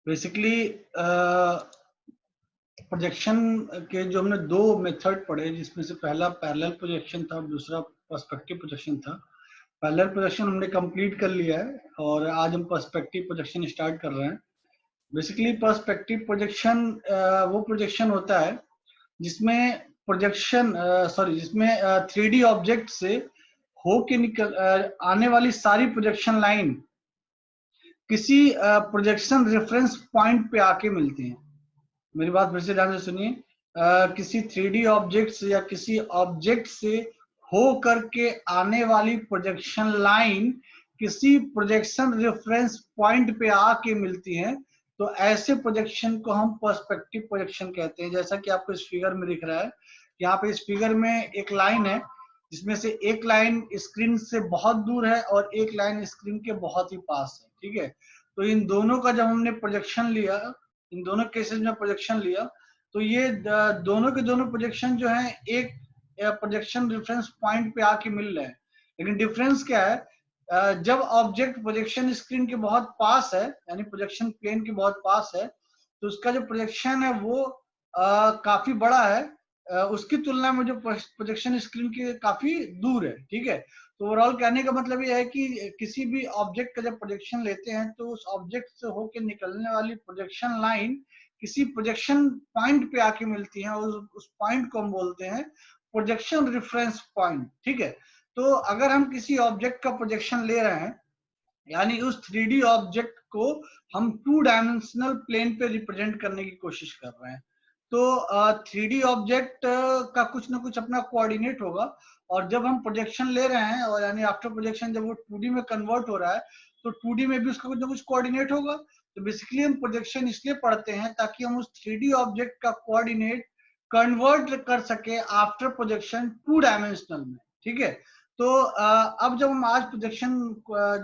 Basically projection के जो हमने दो मेथड पढ़े, जिसमें से पहला पैरेलल प्रोजेक्शन था और दूसरा पर्सपेक्टिव प्रोजेक्शन था। पैरेलल प्रोजेक्शन हमने कंप्लीट कर लिया है और आज हम पर्सपेक्टिव प्रोजेक्शन स्टार्ट कर रहे हैं। बेसिकली पर्सपेक्टिव प्रोजेक्शन वो प्रोजेक्शन होता है जिसमें जिसमें 3D ऑब्जेक्ट से होके निकल आने वाली सारी प्रोजेक्शन लाइन किसी प्रोजेक्शन रेफरेंस पॉइंट पे आके मिलती हैं। मेरी बात फिर से ध्यान से सुनिए। किसी 3D ऑब्जेक्ट से या किसी ऑब्जेक्ट से हो करके आने वाली प्रोजेक्शन लाइन किसी प्रोजेक्शन रेफरेंस पॉइंट पे आके मिलती हैं, तो ऐसे प्रोजेक्शन को हम पर्सपेक्टिव प्रोजेक्शन कहते हैं। जैसा कि आपको इस फिगर में दिख रहा है, यहाँ पे इस फिगर में एक लाइन है जिसमें से एक लाइन स्क्रीन से बहुत दूर है और एक लाइन स्क्रीन के बहुत ही पास है। ठीक है, तो इन दोनों का जब हमने प्रोजेक्शन लिया, इन दोनों केसेस में प्रोजेक्शन लिया, तो ये दोनों के दोनों प्रोजेक्शन जो है एक प्रोजेक्शन रेफरेंस पॉइंट पे आके मिल रहे हैं। लेकिन डिफरेंस क्या है, जब ऑब्जेक्ट प्रोजेक्शन स्क्रीन के बहुत पास है, यानी प्रोजेक्शन प्लेन के बहुत पास है, तो उसका जो प्रोजेक्शन है वो काफी बड़ा है उसकी तुलना में जो प्रोजेक्शन स्क्रीन के काफी दूर है। ठीक है, तो ओवरऑल कहने का मतलब ये है कि किसी भी ऑब्जेक्ट का जब प्रोजेक्शन लेते हैं तो उस ऑब्जेक्ट से होकर निकलने वाली प्रोजेक्शन लाइन किसी प्रोजेक्शन पॉइंट पे आके मिलती है और उस पॉइंट को हम बोलते हैं प्रोजेक्शन रेफरेंस पॉइंट। ठीक है, तो अगर हम किसी ऑब्जेक्ट का प्रोजेक्शन ले रहे हैं, यानी उस 3D ऑब्जेक्ट को हम 2 डायमेंशनल प्लेन पे रिप्रेजेंट करने की कोशिश कर रहे हैं, तो 3D ऑब्जेक्ट का कुछ ना कुछ अपना कोऑर्डिनेट होगा, और जब हम प्रोजेक्शन ले रहे हैं और यानी आफ्टर प्रोजेक्शन जब वो 2D में कन्वर्ट हो रहा है, तो 2D में भी उसका कुछ ना कुछ कोऑर्डिनेट होगा। तो बेसिकली हम प्रोजेक्शन इसलिए पढ़ते हैं ताकि हम उस 3D ऑब्जेक्ट का कोऑर्डिनेट कन्वर्ट कर सके आफ्टर प्रोजेक्शन 2 डायमेंशनल में। ठीक है, तो अब जब हम आज प्रोजेक्शन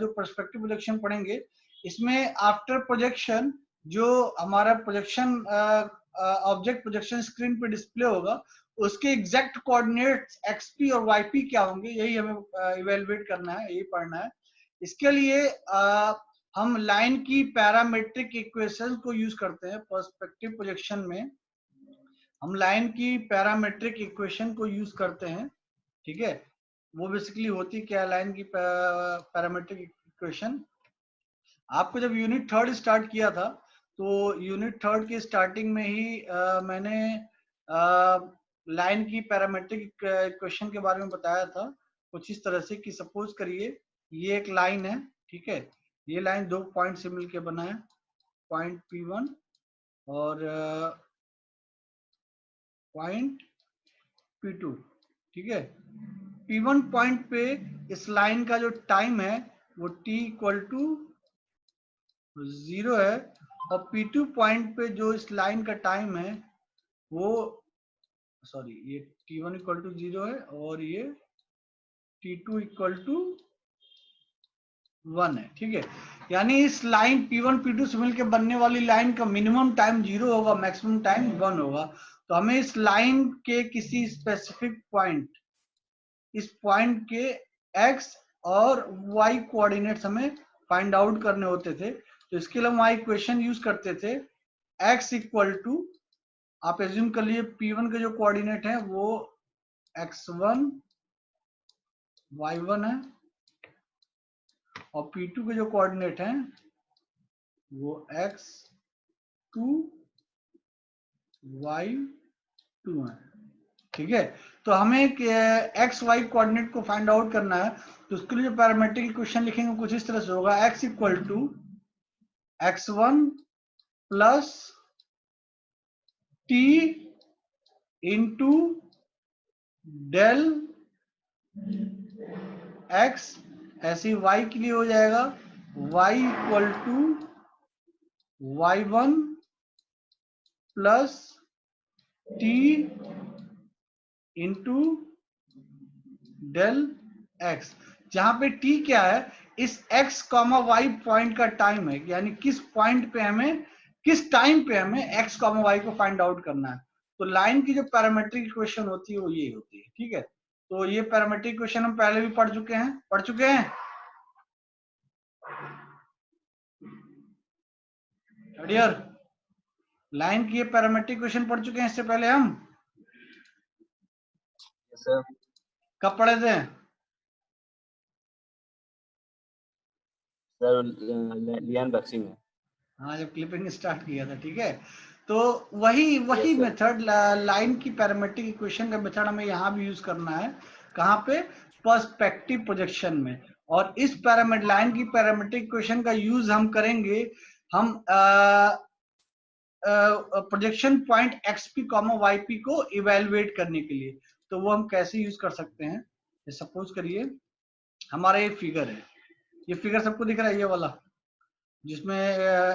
जो पर्सपेक्टिव प्रोजेक्शन पढ़ेंगे, इसमें आफ्टर प्रोजेक्शन जो हमारा प्रोजेक्शन ऑब्जेक्ट प्रोजेक्शन स्क्रीन पे डिस्प्ले होगा, उसके एग्जैक्ट कोऑर्डिनेट्स एक्सपी और वाईपी क्या होंगे, यही हमें इवेलुएट करना है, यही पढ़ना है। इसके लिए हम लाइन की पैरामेट्रिक इक्वेशन को यूज करते हैं। पर्सपेक्टिव प्रोजेक्शन में हम लाइन की पैरामेट्रिक इक्वेशन को यूज करते हैं। ठीक है, वो बेसिकली होती क्या है लाइन की पैरामेट्रिक इक्वेशन। आपको जब यूनिट थर्ड स्टार्ट किया था, तो यूनिट थर्ड की स्टार्टिंग में ही मैंने लाइन की पैरामेट्रिक इक्वेशन के बारे में बताया था कुछ इस तरह से कि सपोज करिए ये एक लाइन है। ठीक है, ये लाइन दो पॉइंट से मिलकर बना है, पॉइंट P1 और पॉइंट P2। ठीक है, P1 पॉइंट पे इस लाइन का जो टाइम है वो t इक्वल टू 0 है, और P2 पॉइंट पे जो इस लाइन का टाइम है वो ये T1 इक्वल टू 0 है और ये T2 इक्वल टू 1 है। ठीक है, यानी इस लाइन P1 P2 से मिलकर बनने वाली लाइन का मिनिमम टाइम 0 होगा, मैक्सिमम टाइम 1 होगा। तो हमें इस लाइन के किसी स्पेसिफिक पॉइंट, इस पॉइंट के x और y कोऑर्डिनेट्स हमें फाइंड आउट करने होते थे। तो इसके लिए हम इक्वेशन यूज करते थे x इक्वल टू, आप एज्यूम कर लिए P1 के जो कोऑर्डिनेट है वो x1 y1 है और P2 के जो कोऑर्डिनेट है वो x2 y2 है। ठीक है, तो हमें एक्स वाई कोऑर्डिनेट को फाइंड आउट करना है, तो उसके लिए जो पैरामेट्रिक इक्वेशन लिखेंगे कुछ इस तरह से होगा, x equal to x1 plus t into del x, ऐसे y के लिए हो जाएगा y equal to y1 plus t into del x, जहां पे t क्या है, इस x कॉमा y पॉइंट का टाइम है, यानी किस पॉइंट पे हमें, किस टाइम पे हमें x कॉमा y को फाइंड आउट करना है। तो लाइन की जो पैरामेट्रिक इक्वेशन होती है वो ये होती है। ठीक है, तो ये पैरामेट्रिक इक्वेशन हम पहले भी पढ़ चुके हैं। थर्ड ईयर लाइन की पैरामेट्रिक इक्वेशन पढ़ चुके हैं इससे पहले हम? सर कब पढ़े थे? सर लियान बक्सी में। हाँ, जब क्लिपिंग स्टार्ट किया था, ठीक है। तो वही Yes, sir. मेथड, लाइन की पैरामेट्रिक इक्वेशन का मेथड हमें यहाँ भी यूज करना है। कहाँ पे? पर्सपेक्टिव प्रोजेक्शन में। और इस लाइन की पैरामेट्रिक इक्वेशन का यूज हम करेंगे, हम projection point XP comma YP को इवेलुएट करने के लिए। तो वो हम कैसे यूज कर सकते हैं? सपोज करिए हमारा ये फिगर है, ये फिगर सबको दिख रहा है, ये वाला जिसमें ये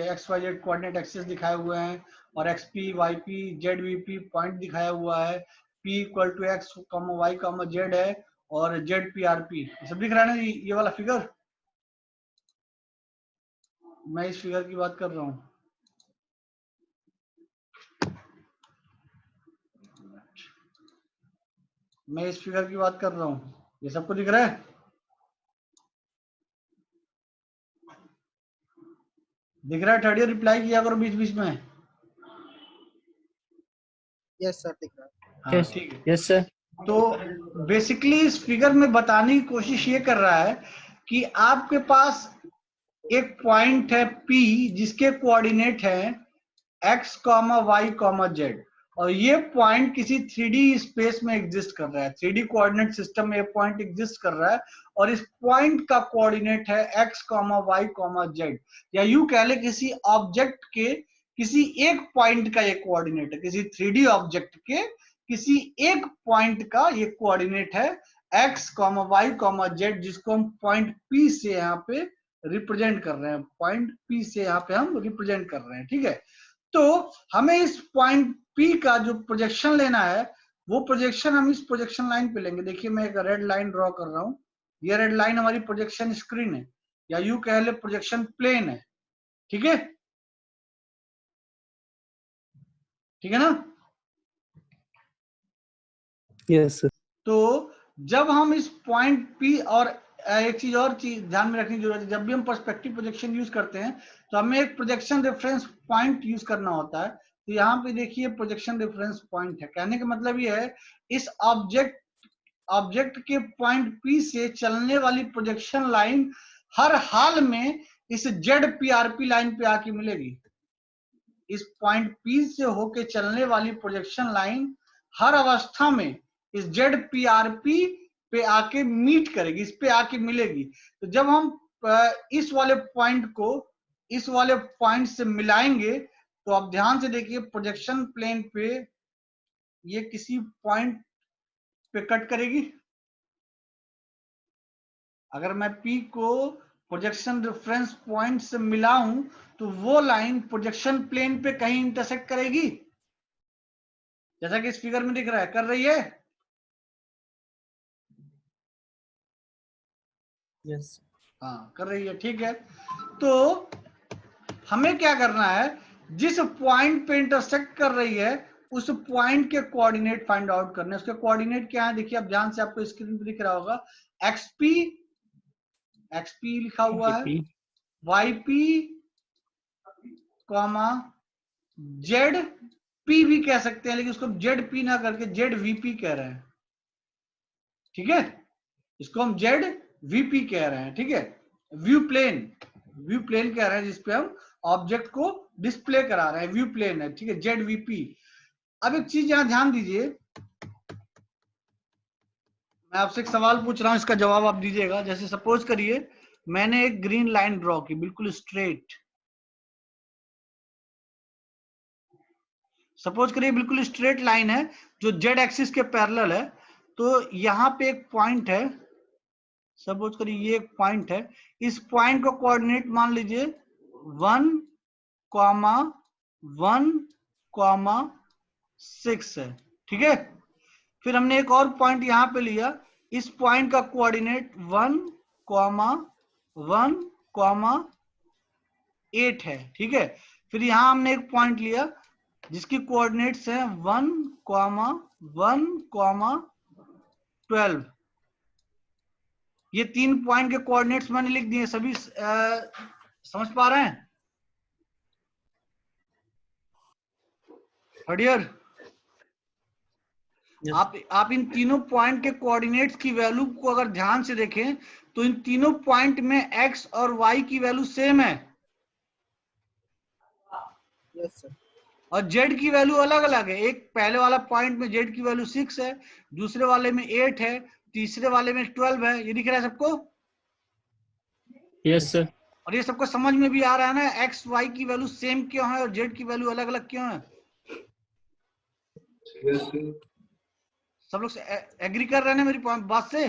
X Y Z coordinate axis दिखाए हुए हैं और X P Y P Z V P point दिखाया हुआ है, P equal to X comma Y comma Z है और जेड पी आर पी, सब दिख रहा है ना ये वाला फिगर? मैं इस फिगर की बात कर रहा हूँ। मैं इस फिगर की बात कर रहा हूँ, ये सबको दिख रहा है? दिख रहा है? थर्ड ईयर रिप्लाई किया करो बीच बीच में। यस सर, दिख रहा है। हाँ ठीक है। Yes sir. तो बेसिकली इस फिगर में बताने की कोशिश ये कर रहा है कि आपके पास एक पॉइंट है P जिसके कोऑर्डिनेट है x, y, z और ये पॉइंट किसी 3D स्पेस में एग्जिस्ट कर रहा है, 3D कोऑर्डिनेट सिस्टम में ये पॉइंट एग्जिस्ट कर रहा है और इस पॉइंट का कोऑर्डिनेट है x, y, z या यूं कह ले किसी ऑब्जेक्ट के किसी एक पॉइंट का ये कोऑर्डिनेट है, किसी 3D ऑब्जेक्ट के किसी एक पॉइंट का ये कोऑर्डिनेट है x, y, z जिसको हम पॉइंट P से यहाँ पे रिप्रेजेंट कर रहे हैं, पॉइंट P से यहाँ पे हम रिप्रेजेंट कर रहे हैं, ठीक है। तो हमें इस पॉइंट P का जो प्रोजेक्शन लेना है वो प्रोजेक्शन हम इस प्रोजेक्शन लाइन पे लेंगे। देखिए मैं एक रेड लाइन ड्रॉ कर रहा हूं, ये रेड लाइन हमारी प्रोजेक्शन स्क्रीन है या यूं कह ले प्रोजेक्शन प्लेन है, ठीक है, ठीक है ना? Yes sir. तो जब हम इस पॉइंट P और एक चीज और चीज ध्यान में रखने की जरूरत है, जब भी हम पर्सपेक्टिव प्रोजेक्शन यूज करते हैं तो हमें एक प्रोजेक्शन रेफरेंस पॉइंट यूज करना होता है। तो यहाँ पे देखिए प्रोजेक्शन रेफरेंस पॉइंट है, कहने का मतलब ये है इस ऑब्जेक्ट के पॉइंट P से चलने वाली प्रोजेक्शन लाइन हर हाल में इस ZPRP लाइन पे आके मिलेगी। इस पॉइंट P से होके चलने वाली प्रोजेक्शन लाइन हर अवस्था में इस ZPRP पे आके मीट करेगी, इस पे आके मिलेगी। तो जब हम इस वाले पॉइंट को इस वाले पॉइंट से मिलाएंगे तो आप ध्यान से देखिए प्रोजेक्शन प्लेन पे ये किसी पॉइंट पे कट करेगी। अगर मैं P को प्रोजेक्शन रेफरेंस पॉइंट से मिलाऊं तो वो लाइन प्रोजेक्शन प्लेन पे कहीं इंटरसेक्ट करेगी, जैसा कि इस फिगर में दिख रहा है, कर रही है? यस। हाँ कर रही है, ठीक है। तो हमें क्या करना है, जिस पॉइंट पे इंटरसेक्ट कर रही है उस पॉइंट के कोऑर्डिनेट फाइंड आउट करने। उसके कोऑर्डिनेट क्या है देखिए, अब ध्यान से आपको स्क्रीन पे दिख रहा होगा, एक्सपी लिखा हुआ है, वाईपी कॉमा जेड पी भी कह सकते हैं लेकिन उसको जेड पी ना करके जेड वीपी कह रहे हैं, ठीक है, इसको हम जेड वीपी कह रहे हैं, ठीक है। व्यू प्लेन कह रहे हैं जिसपे हम ऑब्जेक्ट को डिस्प्ले करा रहे हैं, व्यू प्लेन है, ठीक है, जेड वीपी। अब एक चीज यहां ध्यान दीजिए, मैं आपसे एक सवाल पूछ रहा हूं, इसका जवाब आप दीजिएगा। जैसे सपोज करिए मैंने एक ग्रीन लाइन ड्रॉ की बिल्कुल स्ट्रेट, सपोज करिए बिल्कुल स्ट्रेट लाइन है जो जेड एक्सिस के पैरेलल है। तो यहाँ पे एक पॉइंट है, सपोज करिए ये एक पॉइंट है, इस पॉइंट को कोऑर्डिनेट मान लीजिए 1,1,6 है, ठीक है। फिर हमने एक और पॉइंट यहाँ पे लिया, इस पॉइंट का कोऑर्डिनेट 1,1,8 है, ठीक है। फिर यहाँ हमने एक पॉइंट लिया जिसकी कोऑर्डिनेट्स हैं 1,1,12। ये 3 पॉइंट के कोऑर्डिनेट्स मैंने लिख दिए, सभी समझ पा रहे हैं? Third year Yes. आप इन तीनों पॉइंट के कोऑर्डिनेट्स की वैल्यू को अगर ध्यान से देखें तो इन तीनों पॉइंट में x और y की वैल्यू सेम है Yes, sir. और z की वैल्यू अलग अलग है। एक पहले वाला पॉइंट में z की वैल्यू 6 है, दूसरे वाले में 8 है, तीसरे वाले में 12 है। ये दिख रहा है सबको? Yes, sir. और ये सबको समझ में भी आ रहा है ना x y की वैल्यू सेम क्यों है और z की वैल्यू अलग अलग क्यों है? सब लोग एग्री कर रहे हैं ना मेरी बात से?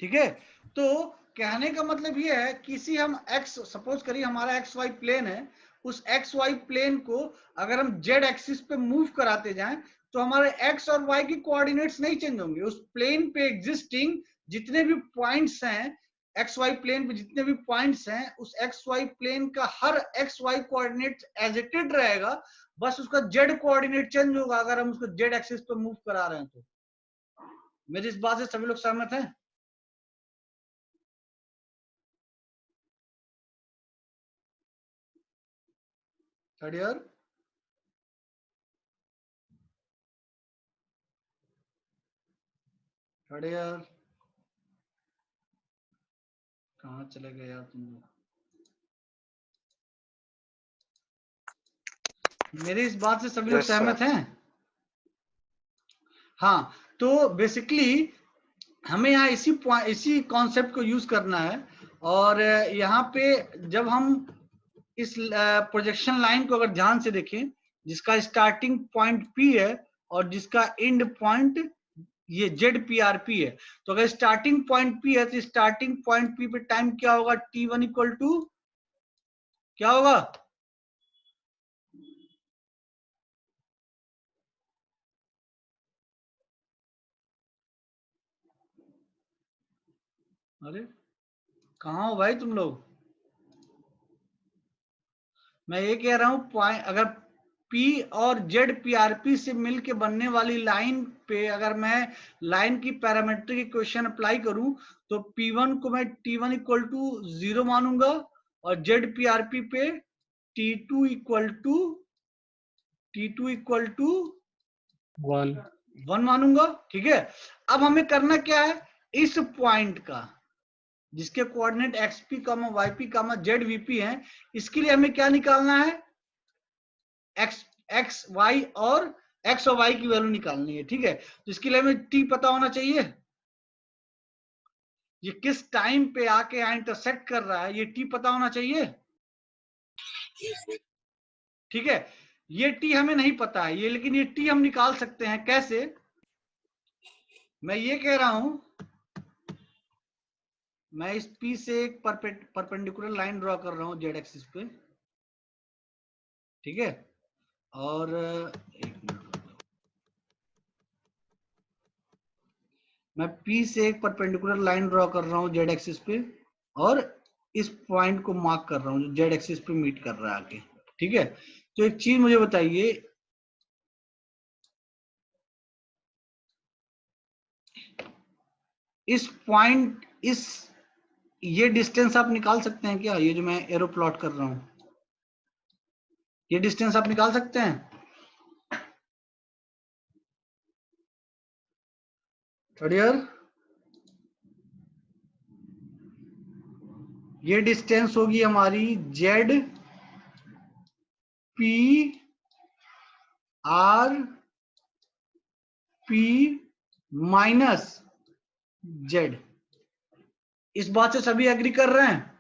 ठीक है, तो कहने का मतलब ये है किसी हम x, सपोज करिए हमारा एक्स वाई प्लेन है, उस एक्स वाई प्लेन को अगर हम जेड एक्सिस पे मूव कराते जाएं तो हमारे x और y की कोऑर्डिनेट्स नहीं चेंज होंगे। उस प्लेन पे एग्जिस्टिंग जितने भी पॉइंट्स हैं, एक्स वाई प्लेन पे जितने भी पॉइंट्स हैं, उस एक्स वाई प्लेन का हर X Y coordinate as it is रहेगा, बस उसका जेड कोऑर्डिनेट चेंज होगा अगर हम उसको जेड एक्सिस पे मूव करा रहे हैं तो। मेरी इस बात से सभी लोग सहमत हैं? थर्ड ईयर थर्ड ईयर कहाँ चले गए यार तुम लोग? मेरी इस बात से सभी लोग सहमत हैं? हाँ, तो बेसिकली हमें यहाँ इसी कॉन्सेप्ट को यूज करना है। और यहाँ पे जब हम इस प्रोजेक्शन लाइन को अगर ध्यान से देखें, जिसका स्टार्टिंग पॉइंट P है और जिसका एंड पॉइंट ये ZPRP है, तो अगर स्टार्टिंग पॉइंट P है तो स्टार्टिंग पॉइंट P पे टाइम क्या होगा? T1 इक्वल टू क्या होगा? अरे कहाँ हो भाई तुम लोग? मैं ये कह रहा हूं पॉइंट अगर P और ZPRP से मिलके बनने वाली लाइन पे अगर मैं लाइन की पैरामीट्रिक इक्वेशन अप्लाई करूं तो P1 को मैं T1 इक्वल टू 0 मानूंगा और ZPRP पे T2 इक्वल टू 1 मानूंगा। ठीक है, अब हमें करना क्या है? इस पॉइंट का जिसके कोऑर्डिनेट XP, YP, ZVP हैं, इसके लिए हमें क्या निकालना है? x y और x और y की वैल्यू निकालनी है। ठीक है, तो इसके लिए हमें t पता होना चाहिए। ये किस टाइम पे आके यहाँ इंटरसेक्ट कर रहा है ये t पता होना चाहिए। ठीक है, ये t हमें नहीं पता है ये, लेकिन ये t हम निकाल सकते हैं। कैसे? मैं ये कह रहा हूं, मैं इस P से एक परपेंडिकुलर लाइन ड्रॉ कर रहा हूं जेड एक्सिस पे। ठीक है, और एक मिनट, मैं P से एक परपेंडिकुलर लाइन ड्रॉ कर रहा हूं जेड एक्सिस पे और इस पॉइंट को मार्क कर रहा हूं जो जेड एक्सिस पे मीट कर रहा है आगे। ठीक है, तो एक चीज मुझे बताइए, इस पॉइंट ये डिस्टेंस आप निकाल सकते हैं क्या? ये जो मैं एरो प्लॉट कर रहा हूं, ये डिस्टेंस आप निकाल सकते हैं? थर्ड ईयर, ये डिस्टेंस होगी हमारी Z P R P minus Z. इस बात से सभी एग्री कर रहे हैं?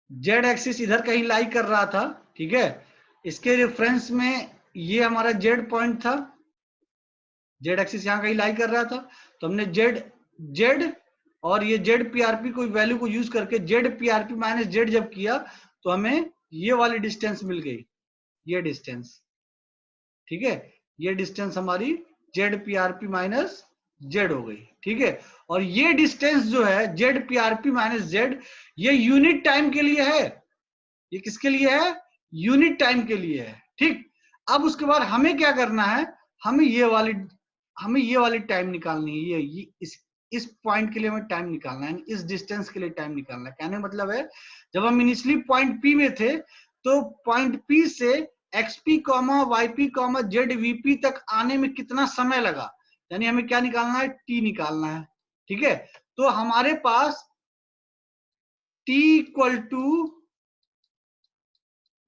जेड एक्सिस इधर कहीं लाई कर रहा था। ठीक है, इसके रेफरेंस में ये हमारा जेड पॉइंट था, जेड एक्सिस यहां कहीं लाई कर रहा था, तो हमने जेड और ये जेड पीआरपी को वैल्यू को यूज करके जेड पीआरपी माइनस जेड जब किया तो हमें ये वाली डिस्टेंस मिल गई, ये डिस्टेंस। ठीक है, ये डिस्टेंस हमारी जेड पीआरपी माइनस जेड हो गई। ठीक है, और ये डिस्टेंस जो है जेड पीआरपी माइनस जेड, ये यूनिट टाइम के लिए है। ये किसके लिए है? यूनिट टाइम के लिए है। ठीक, अब उसके बाद हमें क्या करना है? हमें ये वाली टाइम निकालनी है। इस पॉइंट के लिए हमें टाइम निकालना है, इस डिस्टेंस के लिए टाइम निकालना है। कहने का मतलब है जब हम इनिशियली पॉइंट P में थे तो पॉइंट P से XP, YP, ZVP तक आने में कितना समय लगा, यानी हमें क्या निकालना है, T निकालना है। ठीक है, तो हमारे पास T इक्वल टू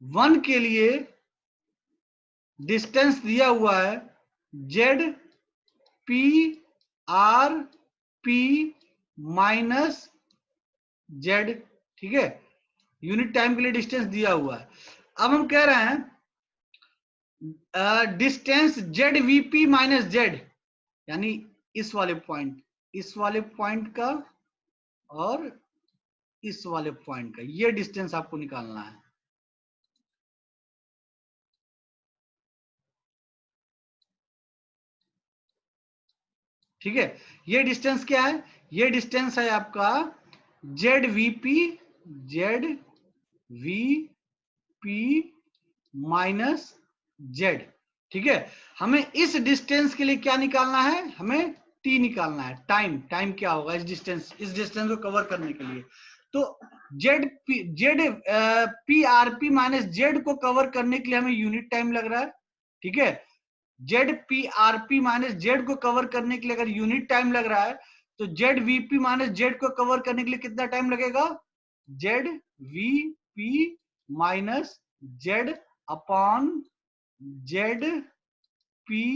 1 के लिए डिस्टेंस दिया हुआ है ZP RP माइनस Z। ठीक है, यूनिट टाइम के लिए डिस्टेंस दिया हुआ है। अब हम कह रहे हैं डिस्टेंस ZVP माइनस Z, यानी इस वाले पॉइंट का और इस वाले पॉइंट का, ये डिस्टेंस आपको निकालना है। ठीक है, ये डिस्टेंस क्या है, ये डिस्टेंस है आपका ZVP माइनस Z। ठीक है, हमें इस डिस्टेंस के लिए क्या निकालना है, हमें T निकालना है, टाइम क्या होगा इस डिस्टेंस को कवर करने के लिए। तो PRP माइनस Z को कवर करने के लिए हमें यूनिट टाइम लग रहा है। ठीक है, ZPRP माइनस Z को कवर करने के लिए अगर यूनिट टाइम लग रहा है तो ZVP माइनस Z को कवर करने के लिए कितना टाइम लगेगा, ZVP minus Z upon ZPRP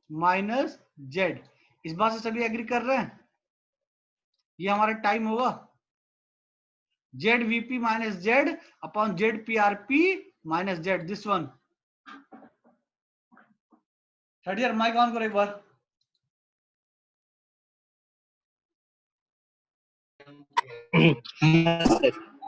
minus Z। इस बात से सभी एग्री कर रहे हैं, ये हमारा टाइम होगा ZVP minus Z upon ZPRP minus Z, this one. Third year mic on करो एक बार।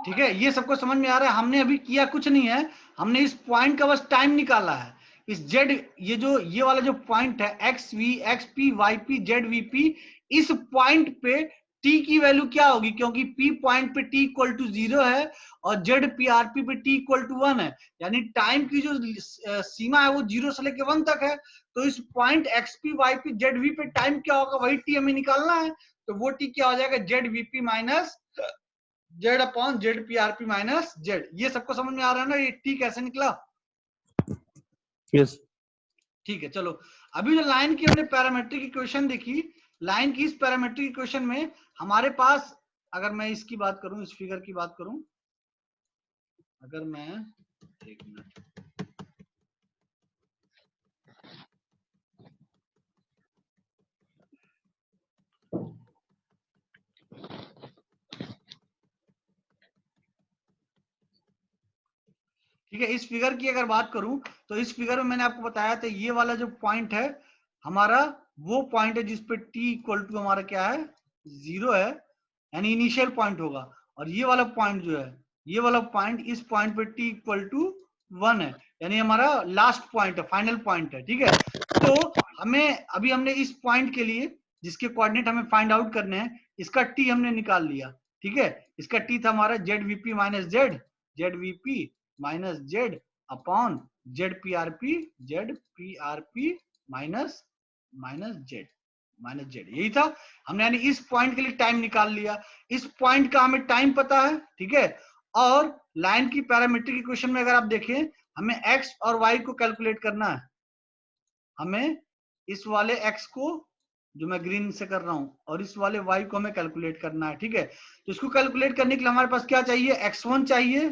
ठीक है, ये सबको समझ में आ रहा है, हमने अभी किया कुछ नहीं है, हमने इस पॉइंट का बस टाइम निकाला है। इस Z, ये वाला जो पॉइंट है XV, XP, YP, ZVP, इस पॉइंट पे T की वैल्यू क्या होगी, क्योंकि P पॉइंट पे T इक्वल टू 0 है और ZPRP पे T इक्वल टू 1 है, यानी टाइम की जो सीमा है वो 0 से लेकर 1 तक है। तो इस पॉइंट XP, YP, ZV पे टाइम क्या होगा, वही T हमें निकालना है। तो वो T क्या हो जाएगा, ZVP minus Z upon ZPRP minus Z। ये सबको समझ में आ रहा है ना, ये T कैसे निकला। Yes. ठीक है, चलो अभी जो लाइन की हमने पैरामेट्रिक इक्वेशन देखी, लाइन की इस पैरामेट्रिक इक्वेशन में हमारे पास, अगर मैं इसकी बात करूं, इस फिगर की बात करूं, अगर मैं एक मिनट, ठीक है, इस फिगर की अगर बात करूं तो इस फिगर में मैंने आपको बताया था ये वाला जो पॉइंट है हमारा वो पॉइंट है जिसपे T इक्वल टू हमारा क्या है, 0 है, यानी इनिशियल पॉइंट होगा। और ये वाला पॉइंट जो है, ये वाला पॉइंट, इस पॉइंट पे T इक्वल टू 1 है, यानी हमारा लास्ट पॉइंट है, फाइनल पॉइंट है। ठीक है, तो हमें अभी हमने इस पॉइंट के लिए जिसके कोऑर्डिनेट हमें फाइंड आउट करने हैं, इसका T हमने निकाल लिया। ठीक है, इसका T था हमारा ZVP minus Z, ZVP minus Z upon ZPRP minus Z minus Z, यही था हमने, यानी इस पॉइंट के लिए टाइम निकाल लिया। इस पॉइंट का हमें टाइम पता है। ठीक है, और लाइन की पैरामीट्रिक इक्वेशन में अगर आप देखें, हमें x और y को कैलकुलेट करना है। हमें इस वाले x को, जो मैं ग्रीन से कर रहा हूं, और इस वाले y को हमें कैलकुलेट करना है। ठीक है, तो इसको कैलकुलेट करने के लिए हमारे पास क्या चाहिए, x1 चाहिए,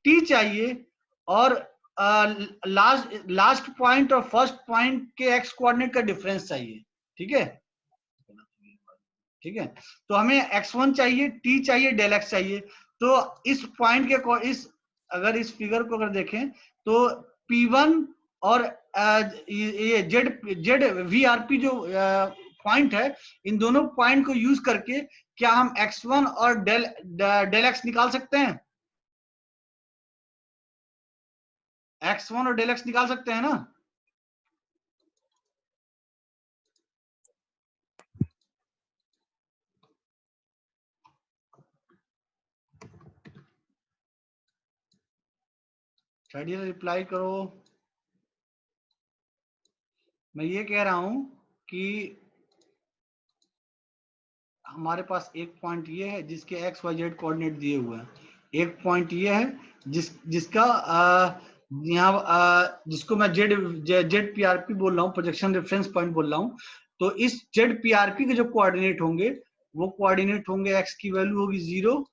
T चाहिए, और लास्ट पॉइंट और फर्स्ट पॉइंट के x कोऑर्डिनेट का डिफरेंस चाहिए। ठीक है, ठीक है, तो हमें x1 चाहिए, T चाहिए, डेल x चाहिए। तो इस पॉइंट के अगर इस फिगर को अगर देखें तो P1 और ये ZVRP जो पॉइंट है, इन दोनों पॉइंट को यूज करके क्या हम x1 और डेल x निकाल सकते हैं, x1 और डेल x निकाल सकते हैं ना। चलिए रिप्लाई करो। मैं ये कह रहा हूं कि हमारे पास एक पॉइंट ये है जिसके एक्स वाई जेड कोऑर्डिनेट दिए हुए हैं, एक पॉइंट ये है जिसका यहाँ जिसको मैं जेड पीआरपी बोल रहा हूँ, प्रोजेक्शन रेफरेंस पॉइंट बोल रहा हूँ। तो इस जेड पीआरपी के जो कोऑर्डिनेट होंगे वो कोऑर्डिनेट होंगे, एक्स की वैल्यू होगी 0,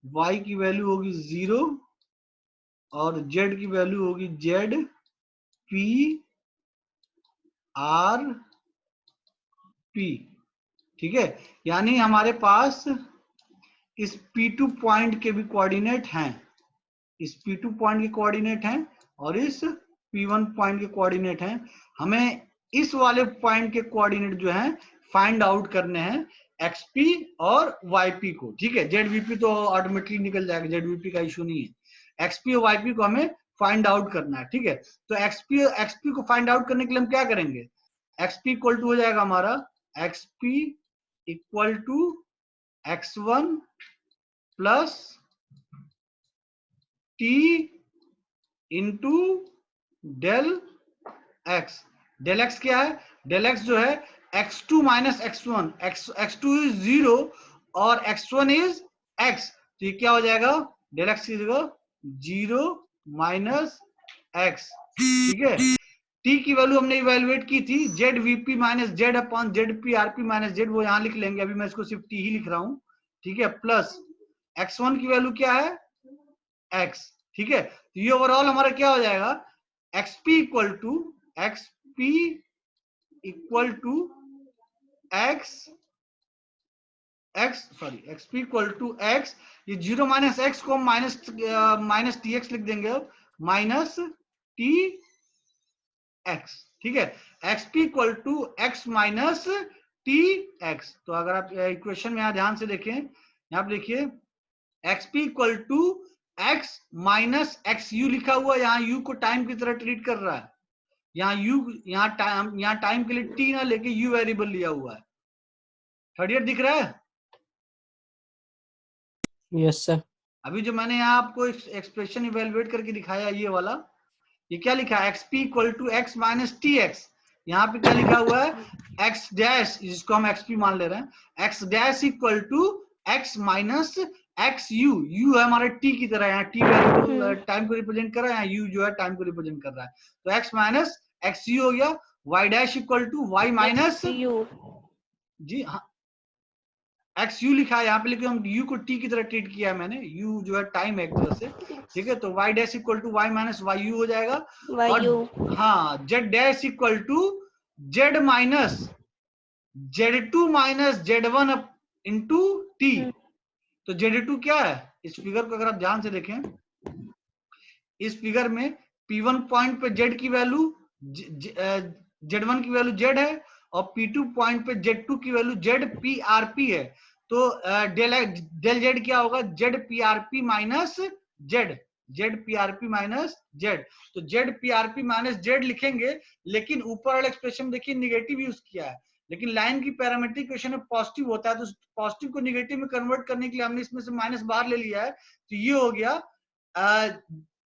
वाई की वैल्यू होगी 0 और जेड की वैल्यू होगी जेड पी आर पी। ठीक है, यानी हमारे पास इस P2 पॉइंट के भी कोऑर्डिनेट हैं, इस P2 पॉइंट के कोऑर्डिनेट हैं और इस P1 पॉइंट के कोऑर्डिनेट हैं। हमें इस वाले पॉइंट के कोऑर्डिनेट जो हैं फाइंड आउट करने हैं, XP और YP को। ठीक है, ZVP तो ऑटोमेटिकली निकल जाएगा, ZVP का इशू नहीं है। XP और YP को हमें फाइंड आउट करना है। ठीक है, तो XP को फाइंड आउट करने के लिए हम क्या करेंगे, XP इक्वल टू हो जाएगा हमारा XP equal to x1 plus t into del X. Del X क्या है, डेल एक्स जो है x2 minus x1, x2 is 0 और x1 इज x, तो ये क्या हो जाएगा, डेल एक्स की जगह 0 माइनस x। ठीक है, t की वैल्यू हमने इवेलुएट की थी Z v p minus Z upon Z P RP minus Z, वो यहां लिख लेंगे, अभी मैं इसको सिर्फ t ही लिख रहा हूं। ठीक है, प्लस x1 की वैल्यू क्या है x। ठीक है, तो ये ओवरऑल हमारा क्या हो जाएगा, xp equal to xp equal to x xp equal to x, ये 0 माइनस x को माइनस tx लिख देंगे, अब माइनस tx। ठीक है, xp equal to x minus tx। तो अगर आप इक्वेशन में यहां ध्यान से देखें, यहां पे देखिए xp equal to x minus x you लिखा हुआ, यहाँ u को टाइम की तरह ट्रीट कर रहा है, यहाँ u यहाँ टाइम के लिए t ना लेके u वेरिएबल लिया हुआ है। थर्ड ईयर दिख रहा है? Yes, sir. अभी जो मैंने यहाँ आपको एक्सप्रेशन इवेलुएट करके दिखाया ये वाला, ये क्या लिखा है, xp equal to x minus tx। यहाँ पे क्या लिखा हुआ है, x डैश, जिसको हम xp मान ले रहे हैं, x dash equal to x minus x U, U है हमारा t की तरह, यहाँ t वेरिएबल टाइम को रिप्रेजेंट कर रहा है, यहाँ u जो है टाइम को रिप्रेजेंट कर रहा है, तो x माइनस एक्स यू हो गया, y dash equal to y minus जी हाँ एक्स यू लिखा है यहाँ पे, लेकिन हम u को t की तरह ट्रीट किया है मैंने, u जो है टाइम है एक तरह से। ठीक है, तो y dash equal to y minus Y U हो जाएगा, और हाँ z dash equal to z minus z2 minus z1 into t। तो Z2 क्या है, इस फिगर को अगर आप ध्यान से देखें, इस फिगर में P1 पॉइंट पे Z की वैल्यू Z1 की वैल्यू Z है और P2 पॉइंट पे Z2 की वैल्यू ZPRP है। तो डेल Z क्या होगा, ZPRP minus Z, ZPRP minus Z। तो ZPRP माइनस Z लिखेंगे, लेकिन ऊपर वाला एक्सप्रेशन देखिए निगेटिव यूज किया है, लेकिन लाइन की पैरामीट्रिक इक्वेशन में पॉजिटिव होता है, तो पॉजिटिव को निगेटिव में कन्वर्ट करने के लिए हमने इसमें से माइनस बाहर ले लिया है, तो ये हो गया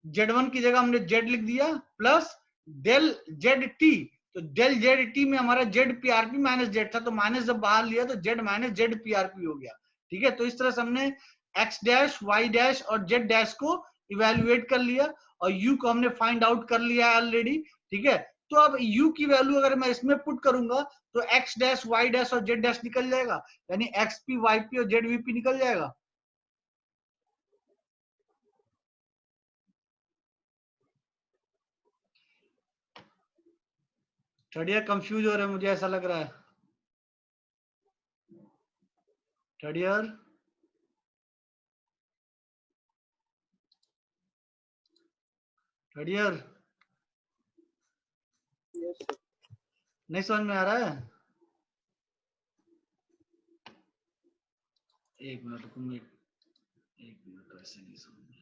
Z1 की जगह हमने Z लिख दिया प्लस डेल ZT। तो डेल ZT में हमारा ZPRP माइनस Z था, तो माइनस जब बाहर लिया तो Z माइनस ZPRP हो गया। ठीक है, तो इस तरह से हमने x डैश y डैश और z डैश को इवेल्युएट कर लिया और u को हमने फाइंड आउट कर लिया है ऑलरेडी। ठीक है, तो अब u की वैल्यू अगर मैं इसमें पुट करूंगा तो x डैश y डैश और z डैश निकल जाएगा, यानी xp yp और zvp निकल जाएगा। थर्ड ईयर कंफ्यूज हो रहे हैं, मुझे ऐसा लग रहा है। थर्ड ईयर नहीं समझ में आ रहा है? एक मिनट रुको, एक मिनट, ऐसे नहीं समझ में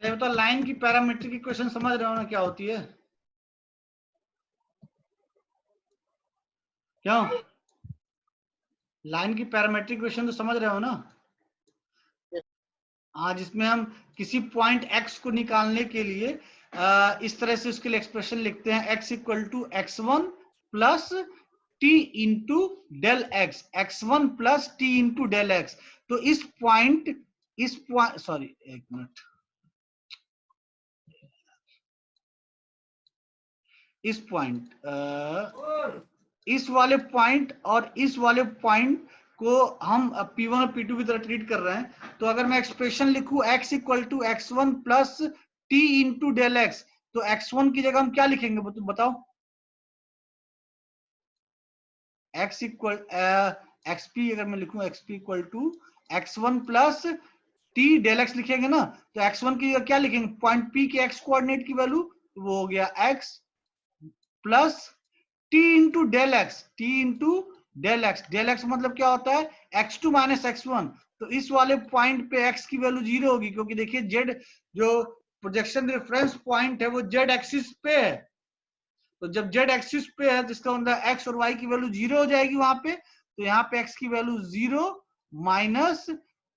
आया। तो लाइन की पैरामीट्रिक इक्वेशन समझ रहे हो ना क्या होती है? क्यों, लाइन की पैरामीट्रिक इक्वेशन तो समझ रहे हो ना? हाँ, जिसमें हम किसी पॉइंट x को निकालने के लिए इस तरह से उसके लिए एक्सप्रेशन लिखते हैं, x equal to x1 plus t into del x, x1 plus t into del x। तो इस पॉइंट सॉरी एक मिनट, इस पॉइंट इस वाले पॉइंट और इस वाले पॉइंट को हम P1 और P2 की तरह ट्रीट कर रहे हैं। तो अगर मैं एक्सप्रेशन लिखूं x equal to x1 plus t into del x, तो x1 की जगह हम क्या लिखेंगे बताओ? x इक्वल xp, अगर मैं लिखूं xp equal to x1 plus t del x लिखेंगे ना, तो x1 की जगह क्या लिखेंगे? पॉइंट P के x कोऑर्डिनेट की वैल्यू, तो वो हो गया x plus t into del X, t into del X. Del X मतलब क्या होता है? x2 minus x1। तो इस वाले पॉइंट पे x की वैल्यू 0 होगी, क्योंकि देखिए z जो प्रोजेक्शन रेफरेंस पॉइंट है वो z एक्सिस पे है। तो जब z एक्सिस पे है तो इसका मतलब x और y की वैल्यू 0 हो जाएगी वहां पे। तो यहाँ पे x की वैल्यू 0 माइनस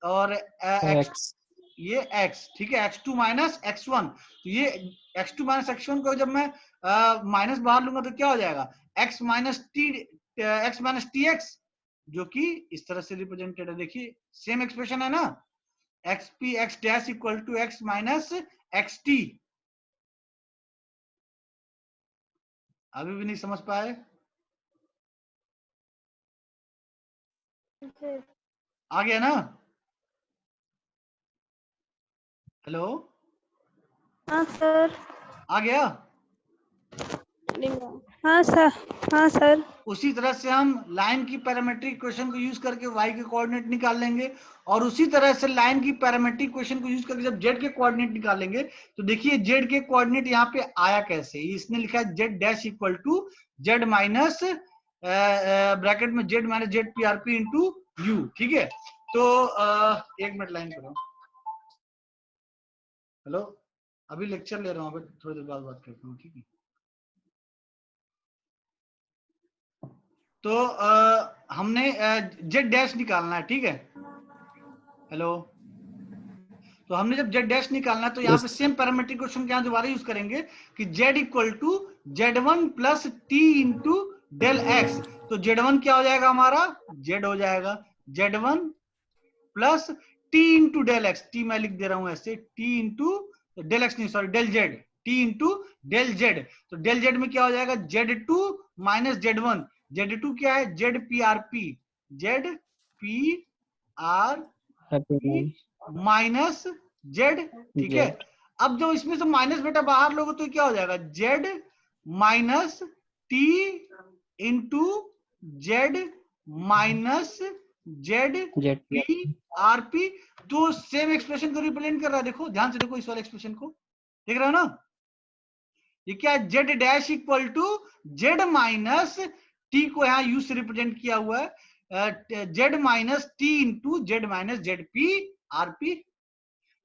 और X. ये x, ठीक है, x2 माइनस x1। तो ये x2 माइनस x1 को जब मैं माइनस बाहर लूंगा तो क्या हो जाएगा? x माइनस टी एक्स, जो कि इस तरह से रिप्रेजेंटेड है। देखिए सेम एक्सप्रेशन है ना, X P X dash equal to x minus X T. अभी भी नहीं समझ पाए? आ गया ना? हेलो, हाँ सर। आ गया? हाँ सर, हाँ सर। उसी तरह से हम लाइन की पैरामेट्रिक इक्वेशन को यूज करके y के कोऑर्डिनेट निकाल लेंगे, और उसी तरह से लाइन की पैरामेट्रिक इक्वेशन को यूज करके जब z के कोऑर्डिनेट निकालेंगे, तो देखिए z के कोऑर्डिनेट यहाँ पे आया कैसे? इसने लिखा है z dash equal to z minus bracket में z minus z P R p into u, ठीक है। तो एक मिनट लाइन करो। हेलो, अभी लेक्चर ले रहा हूँ, थोड़ी देर बाद बात करता हूँ, ठीक है। तो हमने जेड डैश निकालना है, ठीक है। हेलो, तो हमने जब जेड डैश निकालना है तो यहाँ पे सेम पैरामीट्रिक क्वेश्चन क्या दोबारा यूज करेंगे कि z equal to z1 plus t into del x. तो z1 क्या हो जाएगा हमारा? z हो जाएगा z1 plus t into del x, t मैं लिख दे रहा हूं ऐसे, टी इंटू डेल एक्स नहीं sorry del z, t into del z. तो डेल जेड में क्या हो जाएगा? z2 minus z1। z2 क्या है? Z P R P, Z P R P minus z, ठीक है। अब जो इसमें से माइनस बेटा बाहर लोगे तो क्या हो जाएगा? Z minus t into z minus z P R p. तो सेम एक्सप्रेशन को रिप्रेजेंट कर रहा है। देखो ध्यान से देखो इस वाले एक्सप्रेशन को, देख रहे हो ना? ये क्या है? Z dash equal to z minus t को यहाँ यू से रिप्रेजेंट किया हुआ है, z minus t into z minus z P R p.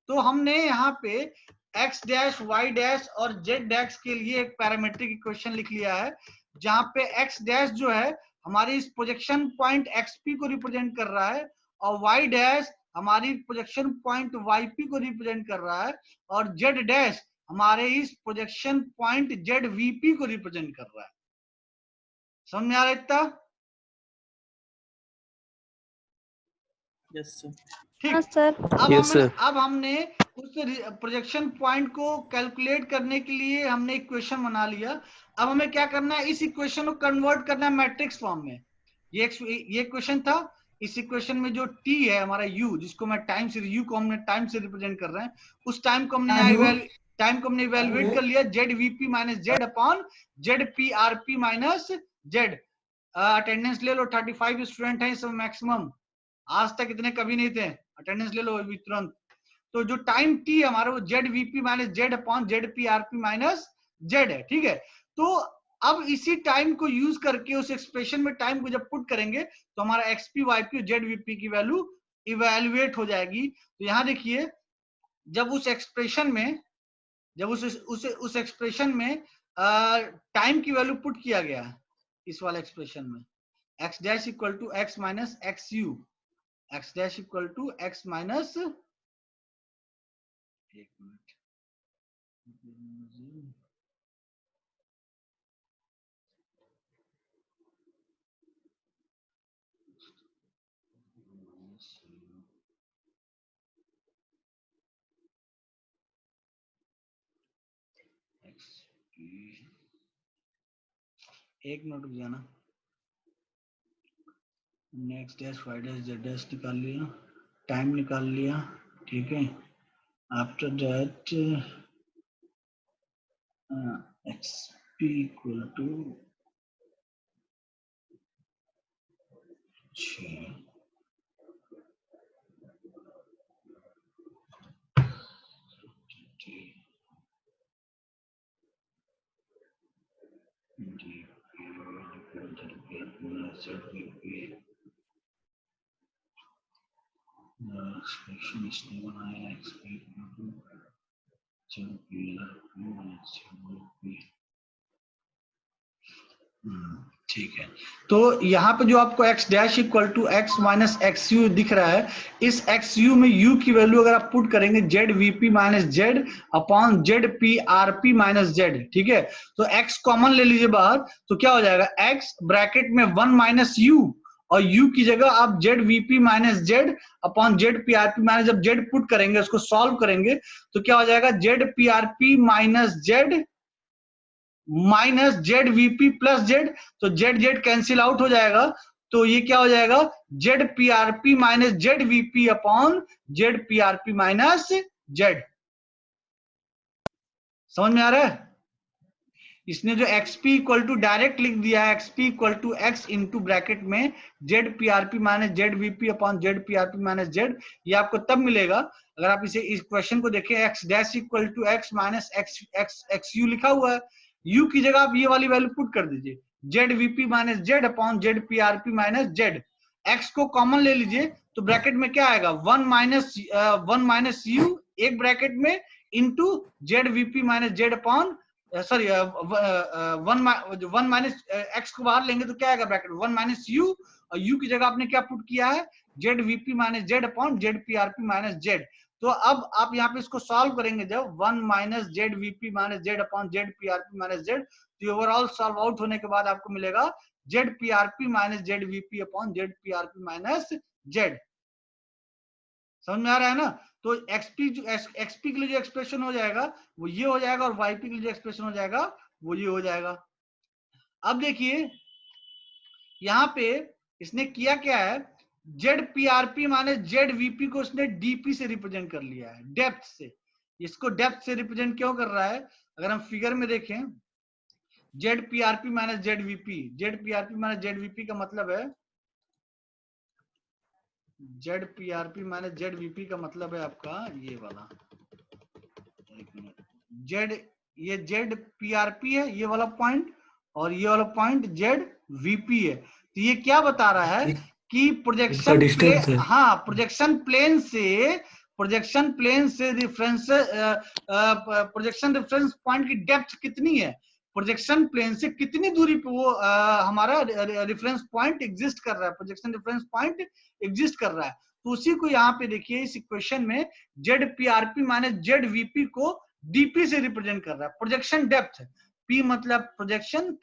तो हमने यहाँ पे x डैश y डैश और z डैश के लिए एक पैरामीट्रिक इक्वेशन लिख लिया है, जहां पे x डैश जो है हमारी इस प्रोजेक्शन पॉइंट xp को रिप्रेजेंट कर रहा है, और y डैश हमारी प्रोजेक्शन पॉइंट yp को रिप्रेजेंट कर रहा है, और z डैश हमारे इस प्रोजेक्शन पॉइंट zvp को रिप्रेजेंट कर रहा है। समझ में आ रहा है इतना? Yes sir. ठीक। हाँ सर। अब हमने उस प्रोजेक्शन पॉइंट को कैलकुलेट करने के लिए हमने इक्वेशन बना लिया। अब हमें क्या करना है? इस इक्वेशन को कन्वर्ट करना है मैट्रिक्स फॉर्म में। ये इक्वेशन था, इस इक्वेशन में जो t है हमारा u, जिसको मैं टाइम से u को हमने टाइम से रिप्रेजेंट कर रहे हैं, उस टाइम को हमने इवेल्युएट कर लिया Z v p minus Z upon Z P R P minus Z. Attendance ले लो, 35 स्टूडेंट है इस समय मैक्सिमम, आज तक इतने कभी नहीं थे। अटेंडेंस ले लो अभी तुरंत। तो जो टाइम टी हमारा वो Z v p minus Z upon Z P R P minus Z है, ठीक है। तो अब इसी टाइम को यूज करके उस एक्सप्रेशन में टाइम को जब पुट करेंगे तो हमारा एक्सपी वाईपी जेड वीपी की वैल्यू इवेल्युएट हो जाएगी। तो यहां देखिए, जब उस एक्सप्रेशन में जब उस एक्सप्रेशन में टाइम की वैल्यू पुट किया गया इस वाले एक्सप्रेशन में, x dash equal to x minus x u, x dash equal to x minus एक मिनट, एक मिनट रुक जाना। Next dash y dash z dash निकाल लिया, टाइम निकाल लिया, ठीक है। After that x p equal to 6 expression इसने बनाया एक्सपी ठीक है। तो यहाँ पे जो आपको x dash equal to x minus x u दिख रहा है, इस एक्स यू में u की वैल्यू अगर आप पुट करेंगे z v p minus Z upon Z P R P minus z, ठीक है। तो x कॉमन ले लीजिए बाहर, तो क्या हो जाएगा x ब्रैकेट में 1 माइनस यू, और u की जगह आप Z v p minus Z upon Z P R P minus, जब जेड पुट करेंगे उसको सॉल्व करेंगे तो क्या हो जाएगा Z P R P minus Z minus Z VP plus Z, तो जेड जेड कैंसिल आउट हो जाएगा, तो ये क्या हो जाएगा Z P R P minus Z VP upon Z P R P minus Z. समझ में आ रहा है? इसने जो एक्सपी इक्वल टू डायरेक्ट लिख दिया है, XP equal to X into bracket में Z P R P minus Z VP upon Z P R P minus Z, ये आपको तब मिलेगा अगर आप इसे इस क्वेश्चन को देखें, x dash equal to x minus x x x you लिखा हुआ है, यू की जगह आप ये वाली वैल्यू पुट कर दीजिए Z v p minus Z upon Z P R P minus Z. X को कॉमन ले लीजिए तो ब्रैकेट में क्या आएगा 1 माइनस यू एक ब्रैकेट में into Z v p minus Z upon sorry 1 minus x को बाहर लेंगे तो क्या आएगा ब्रैकेट 1 माइनस यू, और यू की जगह आपने क्या पुट किया है Z v p minus Z upon Z P R P minus Z. तो अब आप यहाँ पे इसको सॉल्व करेंगे जब 1 minus Z v p minus Z upon Z P R P minus Z, तो ओवरऑल सॉल्व आउट होने के बाद आपको मिलेगा Z P R P minus Z VP upon Z P R P minus Z. समझ में आ रहा है ना? तो एक्सपी के लिए जो एक्सप्रेशन हो जाएगा वो ये हो जाएगा, और वाईपी के लिए जो एक्सप्रेशन हो जाएगा वो ये हो जाएगा। अब देखिए यहाँ पे इसने किया क्या है, Z P R P minus Z VP को उसने डीपी से रिप्रेजेंट कर लिया है, डेप्थ से। इसको डेप्थ से रिप्रेजेंट क्यों कर रहा है, अगर हम फिगर में देखें Z P R P minus Z VP, Z P R P minus Z VP का मतलब है Z P R P minus Z VP का मतलब है आपका ये वाला, एक मिनट, जेड ये जेड पी आर पी है ये वाला पॉइंट, और ये वाला पॉइंट जेड वीपी है। तो ये क्या बता रहा है कि प्रोजेक्शन प्लेन, हाँ प्रोजेक्शन प्लेन से रिफरेंस प्रोजेक्शन रेफरेंस पॉइंट की डेप्थ कितनी है, प्रोजेक्शन प्लेन से कितनी दूरी पे वो हमारा रेफरेंस पॉइंट एग्जिस्ट कर रहा है, प्रोजेक्शन रेफरेंस पॉइंट एग्जिस्ट कर रहा है। तो उसी को यहाँ पे देखिए इस इक्वेशन में Z P R P minus Z VP को डीपी से रिप्रेजेंट कर रहा है, प्रोजेक्शन डेप्थ, पी मतलब प्रोजेक्शन,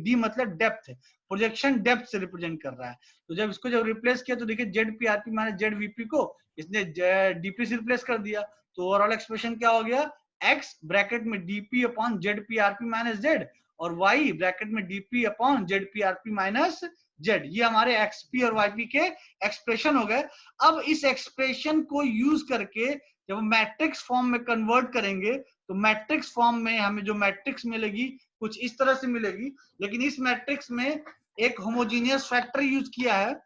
डी मतलब डेप्थ, प्रोजेक्शन डेप्थ से रिप्रेजेंट कर रहा है। तो जब इसको जब रिप्लेस किया तो देखिए Z P R P minus Z VP को इसने डीपी से रिप्लेस कर दिया, तो ओवरऑल एक्सप्रेशन क्या हो गया x ब्रैकेट में dp upon Z P R P minus Z, और y ब्रैकेट में dp upon Z P R P minus Z. ये हमारे xp और yp के एक्सप्रेशन हो गए। अब इस एक्सप्रेशन को यूज करके जब हम मैट्रिक्स फॉर्म में कन्वर्ट करेंगे तो मैट्रिक्स फॉर्म में हमें जो मैट्रिक्स मिलेगी कुछ इस तरह से मिलेगी, लेकिन इस मैट्रिक्स में एक होमोजीनियस फैक्टर यूज किया है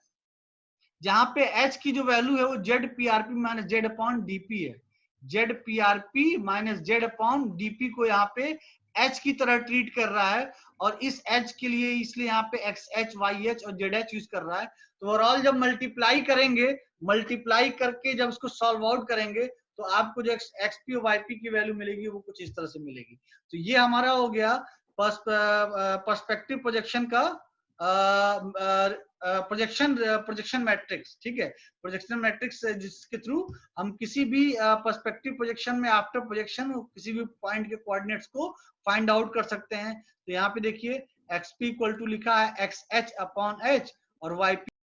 जहां पे h की जो वैल्यू है वो Z P R P minus Z upon DP है, Z P R P minus Z upon DP को यहाँ पे h की तरह ट्रीट कर रहा है, और इस h के लिए इसलिए यहाँ पे एक्स एच वाई एच और जेड एच यूज कर रहा है। तो ओवरऑल जब मल्टीप्लाई करेंगे, मल्टीप्लाई करके जब उसको सॉल्व आउट करेंगे तो आपको जो एक्सपी और वाईपी की वैल्यू मिलेगी वो कुछ इस तरह से मिलेगी। तो ये हमारा हो गया पर्सपेक्टिव प्रोजेक्शन का प्रोजेक्शन मैट्रिक्स, ठीक है, प्रोजेक्शन मैट्रिक्स जिसके थ्रू हम किसी भी पर्सपेक्टिव प्रोजेक्शन में आफ्टर प्रोजेक्शन किसी भी पॉइंट के कोऑर्डिनेट्स को फाइंड आउट कर सकते हैं। तो यहाँ पे देखिए xp इक्वल टू लिखा है xh अपॉन h और yp